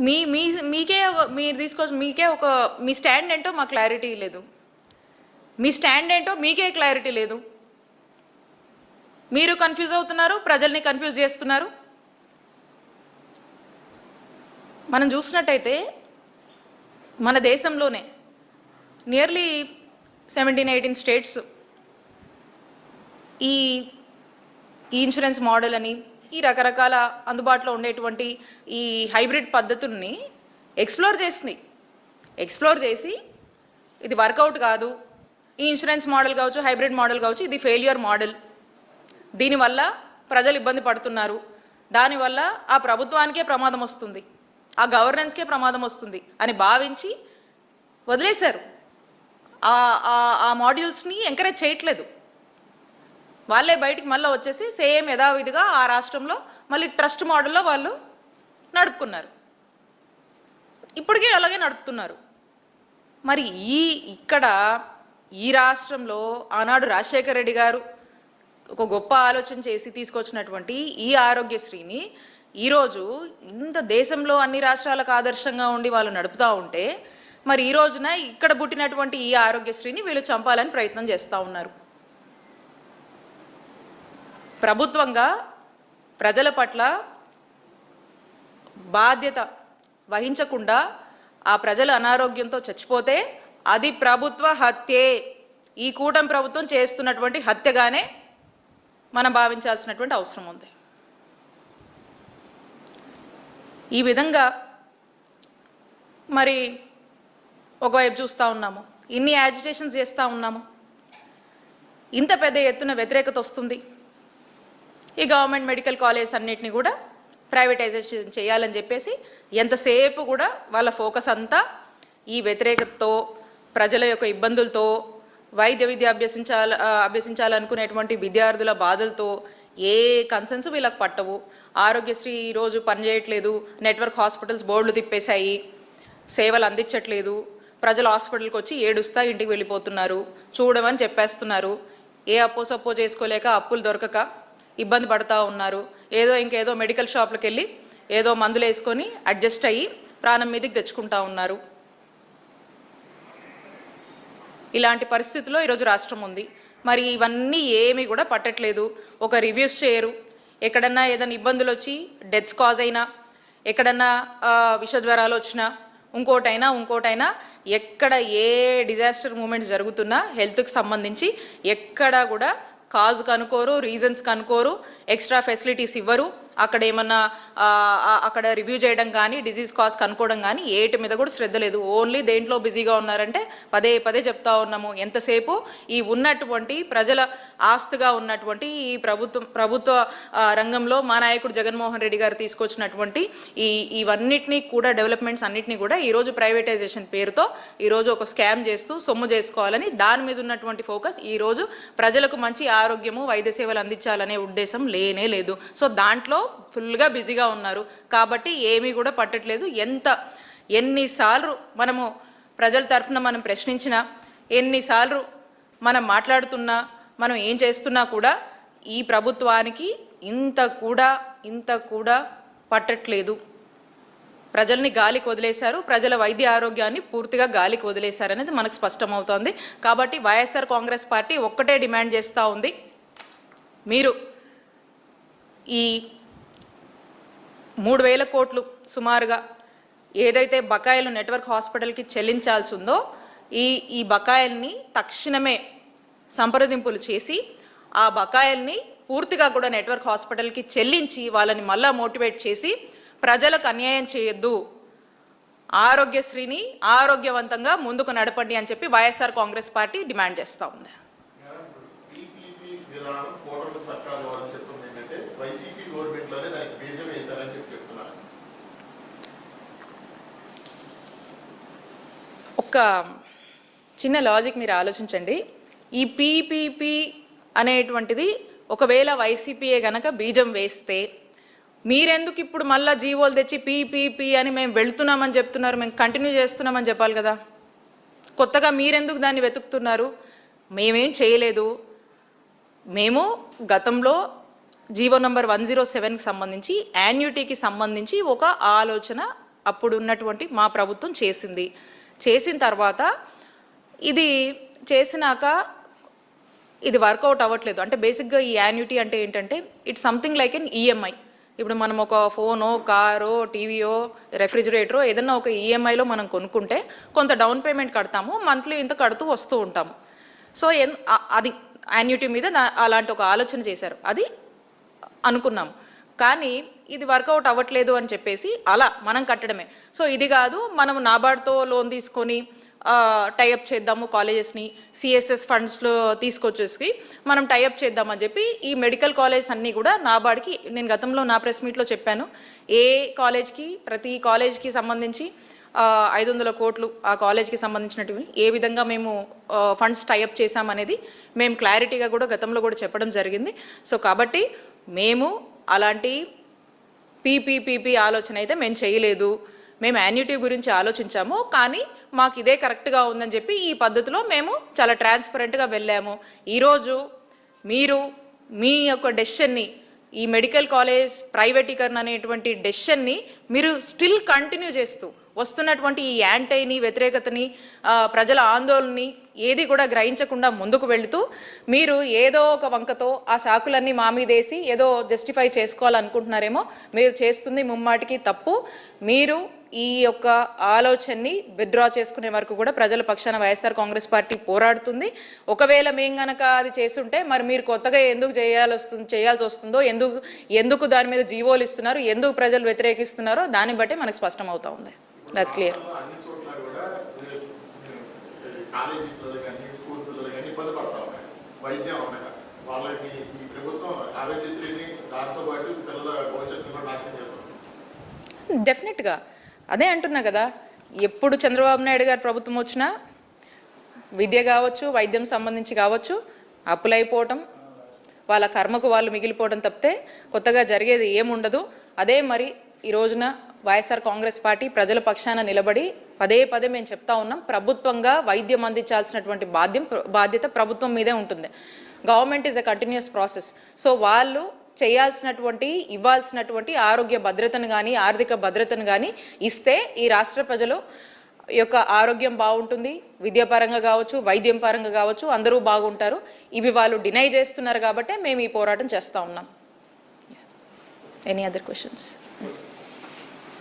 మీ మీ మీకే మీరు తీసుకొచ్చి మీకే ఒక మీ స్టాండ్ ఏంటో మాకు క్లారిటీ లేదు. మీ స్టాండ్ ఏంటో మీకే క్లారిటీ లేదు. మీరు కన్ఫ్యూజ్ అవుతున్నారు, ప్రజల్ని కన్ఫ్యూజ్ చేస్తున్నారు. మనం చూసినట్టయితే మన దేశంలోనే నియర్లీ 17-18 స్టేట్స్ ఈ ఇన్సూరెన్స్ మోడల్ అని ఈ రకరకాల అందుబాటులో ఉండేటువంటి ఈ హైబ్రిడ్ పద్ధతుల్ని ఎక్స్ప్లోర్ చేసి ఇది వర్కౌట్ కాదు, ఈ ఇన్సూరెన్స్ మోడల్ కావచ్చు, హైబ్రిడ్ మోడల్ కావచ్చు, ఇది ఫెయిల్యూర్ మోడల్, దీనివల్ల ప్రజలు ఇబ్బంది పడుతున్నారు, దానివల్ల ఆ ప్రభుత్వానికే ప్రమాదం వస్తుంది, ఆ గవర్నెన్స్కే ప్రమాదం వస్తుంది అని భావించి వదిలేశారు. ఆ మాడ్యూల్స్ని ఎంకరేజ్ చేయట్లేదు. వాళ్ళే బయటికి మళ్ళీ వచ్చేసి సేమ్ యథావిధిగా ఆ రాష్ట్రంలో మళ్ళీ ట్రస్ట్ మోడల్లో వాళ్ళు నడుపుకున్నారు. ఇప్పటికీ అలాగే నడుపుతున్నారు. మరి ఇక్కడ ఈ రాష్ట్రంలో ఆనాడు రాజశేఖర రెడ్డి గారు ఒక గొప్ప ఆలోచన చేసి తీసుకొచ్చినటువంటి ఈ ఆరోగ్యశ్రీని ఈరోజు ఇంత దేశంలో అన్ని రాష్ట్రాలకు ఆదర్శంగా ఉండి వాళ్ళు నడుపుతూ ఉంటే, మరి ఈ రోజున ఇక్కడ పుట్టినటువంటి ఈ ఆరోగ్యశ్రీని వీళ్ళు చంపాలని ప్రయత్నం చేస్తూ ఉన్నారు. ప్రభుత్వంగా ప్రజల పట్ల బాధ్యత వహించకుండా ఆ ప్రజల అనారోగ్యంతో చచ్చిపోతే అది ప్రభుత్వ హత్యే. ఈ కూటమి ప్రభుత్వం చేస్తున్నటువంటి హత్యగానే మనం భావించాల్సినటువంటి అవసరం ఉంది. ఈ విధంగా మరి ఒకవైపు చూస్తూ ఉన్నాము, ఇన్ని యాజిటేషన్స్ చేస్తూ ఉన్నాము, ఇంత పెద్ద ఎత్తున వ్యతిరేకత వస్తుంది. ఈ గవర్నమెంట్ మెడికల్ కాలేజ్ అన్నిటిని కూడా ప్రైవేటైజేషన్ చేయాలని చెప్పేసి ఎంతసేపు కూడా వాళ్ళ ఫోకస్ అంతా ఈ వ్యతిరేకతతో, ప్రజల యొక్క ఇబ్బందులతో, వైద్య విద్య అభ్యసించాలనుకునేటువంటి విద్యార్థుల బాధలతో ఏ కన్సర్న్స్ వీళ్ళకి పట్టవు. ఆరోగ్యశ్రీ ఈరోజు పనిచేయట్లేదు, నెట్వర్క్ హాస్పిటల్స్ బోర్డులు తిప్పేశాయి, సేవలు అందించట్లేదు, ప్రజలు హాస్పిటల్కి వచ్చి ఏడుస్తా ఇంటికి వెళ్ళిపోతున్నారు, చూడమని చెప్పేస్తున్నారు, ఏ అప్పో సప్పో చేసుకోలేక అప్పులు దొరకక ఇబ్బంది పడుతూ ఉన్నారు, ఇంకేదో మెడికల్ షాప్లకు వెళ్ళి ఏదో మందులు వేసుకొని అడ్జస్ట్ అయ్యి ప్రాణం మీదకి తెచ్చుకుంటా ఉన్నారు. ఇలాంటి పరిస్థితుల్లో ఈరోజు రాష్ట్రం ఉంది. మరి ఇవన్నీ ఏమీ కూడా పట్టట్లేదు, ఒక రివ్యూస్ చేయరు. ఎక్కడన్నా ఏదైనా ఇబ్బందులు వచ్చి డెత్స్ కాజ్ అయినా, ఎక్కడన్నా విషజ్వరాలు వచ్చినా, ఇంకోటైనా ఎక్కడ ఏ డిజాస్టర్ మూమెంట్స్ జరుగుతున్నా హెల్త్కి సంబంధించి ఎక్కడా కూడా కాజు కనుకోరు, రీజన్స్ కనుకోరు, ఎక్స్ట్రా ఫెసిలిటీస్ ఇవ్వరు. అక్కడ ఏమన్నా అక్కడ రివ్యూ చేయడం కానీ, డిజీజ్ కాజ్ కనుక్కోవడం కానీ ఏటి మీద కూడా శ్రద్ధ లేదు. ఓన్లీ దేంట్లో బిజీగా ఉన్నారంటే పదే చెప్తా ఉన్నాము, ఎంతసేపు ఈ ఉన్నటువంటి ప్రజల ఆస్తిగా ఉన్నటువంటి ఈ ప్రభుత్వ రంగంలో మా నాయకుడు జగన్మోహన్ రెడ్డి గారు తీసుకొచ్చినటువంటి ఇవన్నిటినీ కూడా డెవలప్మెంట్స్ అన్నిటినీ కూడా ఈరోజు ప్రైవేటైజేషన్ పేరుతో ఈరోజు ఒక స్కామ్ చేస్తూ సొమ్ము చేసుకోవాలని దాని మీద ఉన్నటువంటి ఫోకస్ ఈరోజు ప్రజలకు మంచి ఆరోగ్యము, వైద్య సేవలు అందించాలనే ఉద్దేశం లేనే లేదు. సో దాంట్లో ఫుల్గా బిజీగా ఉన్నారు కాబట్టి ఏమీ కూడా పట్టట్లేదు. ఎన్నిసార్లు మనము ప్రజల తరఫున మనం ప్రశ్నించినా, ఎన్నిసార్లు మనం మాట్లాడుతున్నా, మనం ఏం చేస్తున్నా కూడా ఈ ప్రభుత్వానికి ఇంత కూడా పట్టట్లేదు. ప్రజల్ని గాలికి వదిలేశారు, ప్రజల వైద్య ఆరోగ్యాన్ని పూర్తిగా గాలికి వదిలేశారు అనేది మనకు స్పష్టమవుతోంది. కాబట్టి వైఎస్ఆర్ కాంగ్రెస్ పార్టీ ఒక్కటే డిమాండ్ చేస్తూ ఉంది, మీరు ఈ 3,000 కోట్లు సుమారుగా ఏదైతే బకాయిలు నెట్వర్క్ హాస్పిటల్కి చెల్లించాల్సి ఉందో ఈ బకాయిల్ని తక్షణమే సంప్రదింపులు చేసి ఆ బకాయిల్ని పూర్తిగా కూడా నెట్వర్క్ హాస్పిటల్కి చెల్లించి వాళ్ళని మళ్ళా మోటివేట్ చేసి ప్రజలకు అన్యాయం చేయొద్దు, ఆరోగ్యశ్రీని ఆరోగ్యవంతంగా ముందుకు నడపండి అని చెప్పి వైఎస్ఆర్ కాంగ్రెస్ పార్టీ డిమాండ్ చేస్తూ ఉంది. ఒక చిన్న లాజిక్ మీరు ఆలోచించండి. ఈ పీపీపీ అనేటువంటిది ఒకవేళ వైసీపీఏ గనక బీజం వేస్తే మీరెందుకు ఇప్పుడు మళ్ళీ జీవోలు తెచ్చి పీపీపీ అని మేము వెళుతున్నామని చెప్తున్నారు, మేము కంటిన్యూ చేస్తున్నామని చెప్పాలి కదా. కొత్తగా మీరెందుకు దాన్ని వెతుకుతున్నారు? మేమేం చేయలేదు, మేము గతంలో జీవో నంబర్ 107కి సంబంధించి యాన్యుటీకి సంబంధించి ఒక ఆలోచన అప్పుడు ఉన్నటువంటి మా ప్రభుత్వం చేసింది. చేసిన తర్వాత ఇది చేసినాక ఇది వర్కౌట్ అవ్వట్లేదు. అంటే బేసిక్గా ఈ యాన్యుటీ అంటే ఏంటంటే it's something like an EMI. ఇప్పుడు మనం ఒక ఫోనో, కారో, టీవీయో, రెఫ్రిజిరేటరో ఏదన్నా ఒక ఈఎంఐలో మనం కొనుక్కుంటే కొంత డౌన్ పేమెంట్ కడతాము, మంత్లీ ఇంత కడుతూ వస్తూ ఉంటాము. సో అది యాన్యుటీ మీద అలాంటి ఒక ఆలోచన చేశారు, అది అనుకున్నాము. కానీ ఇది వర్కౌట్ అవ్వట్లేదు అని చెప్పేసి అలా మనం కట్టడమే. సో ఇది కాదు, మనం నాబార్డ్తో లోన్ తీసుకొని టైఅప్ చేద్దాము, కాలేజెస్ని సిఎస్ఎస్ ఫండ్స్లో తీసుకొచ్చేసి మనం టైఅప్ చేద్దామని చెప్పి ఈ మెడికల్ కాలేజ్ అన్నీ కూడా నాబార్డ్కి, నేను గతంలో నా ప్రెస్ మీట్లో చెప్పాను, ఏ కాలేజ్కి ప్రతి కాలేజ్కి సంబంధించి 500 కోట్లు ఆ కాలేజ్కి సంబంధించినటువంటి ఏ విధంగా మేము ఫండ్స్ టైఅప్ చేశామనేది మేము క్లారిటీగా కూడా గతంలో కూడా చెప్పడం జరిగింది. సో కాబట్టి మేము అలాంటి పీపీపీపీ ఆలోచన అయితే మేము చేయలేదు. మేము యాన్యుటీ గురించి ఆలోచించాము, కానీ మాకు ఇదే కరెక్ట్గా ఉందని చెప్పి ఈ పద్ధతిలో మేము చాలా ట్రాన్స్పరెంట్గా వెళ్ళాము. ఈరోజు మీరు మీ యొక్క డెసిషన్ని, ఈ మెడికల్ కాలేజ్ ప్రైవేటీకరణ అనేటువంటి డెసిషన్ని మీరు స్టిల్ కంటిన్యూ చేస్తూ వస్తున్నటువంటి ఈ యాంటీని, వ్యతిరేకతని, ప్రజల ఆందోళనని ఏది కూడా గ్రహించకుండా ముందుకు వెళుతూ మీరు ఏదో ఒక వంకతో ఆ సాకులన్నీ మా మీదేసి ఏదో జస్టిఫై చేసుకోవాలనుకుంటున్నారేమో. మీరు చేస్తుంది ముమ్మాటికి తప్పు. మీరు ఈ యొక్క ఆలోచనని విత్డ్రా చేసుకునే వరకు కూడా ప్రజల పక్షాన వైఎస్ఆర్ కాంగ్రెస్ పార్టీ పోరాడుతుంది. ఒకవేళ మేము గనక అది చేస్తుంటే మరి మీరు కొత్తగా ఎందుకు చేయాల్సి వస్తుందో, ఎందుకు దాని మీద జీవోలు ఇస్తున్నారు, ఎందుకు ప్రజలు వ్యతిరేకిస్తున్నారో దాన్ని బట్టి మనకు స్పష్టం అవుతా ఉంది. That's clear. డెఫినెట్గా అదే అంటున్నా కదా, ఎప్పుడు చంద్రబాబు నాయుడు గారు ప్రభుత్వం వచ్చినా విద్య కావచ్చు, వైద్యం సంబంధించి కావచ్చు, అప్పులైపోవటం, వాళ్ళ కర్మకు వాళ్ళు మిగిలిపోవడం తప్పితే కొత్తగా జరిగేది ఏముండదు. అదే మరి ఈ రోజున వైఎస్ఆర్ కాంగ్రెస్ పార్టీ ప్రజల పక్షాన నిలబడి పదే పదే మేము చెప్తా ఉన్నాం, ప్రభుత్వంగా వైద్యం అందించాల్సినటువంటి బాధ్యత ప్రభుత్వం మీదే ఉంటుంది. Government is a continuous process. So వాళ్ళు చేయాల్సినటువంటి, ఇవ్వాల్సినటువంటి ఆరోగ్య భద్రతను కానీ, ఆర్థిక భద్రతను కానీ ఇస్తే ఈ రాష్ట్ర ప్రజలు యొక్క ఆరోగ్యం బాగుంటుంది. విద్యాపరంగా కావచ్చు, వైద్యం పరంగా కావచ్చు, అందరూ బాగుంటారు. ఇవి వాళ్ళు డినై చేస్తున్నారు కాబట్టి మేము ఈ పోరాటం చేస్తూ ఉన్నాం. Any other questions?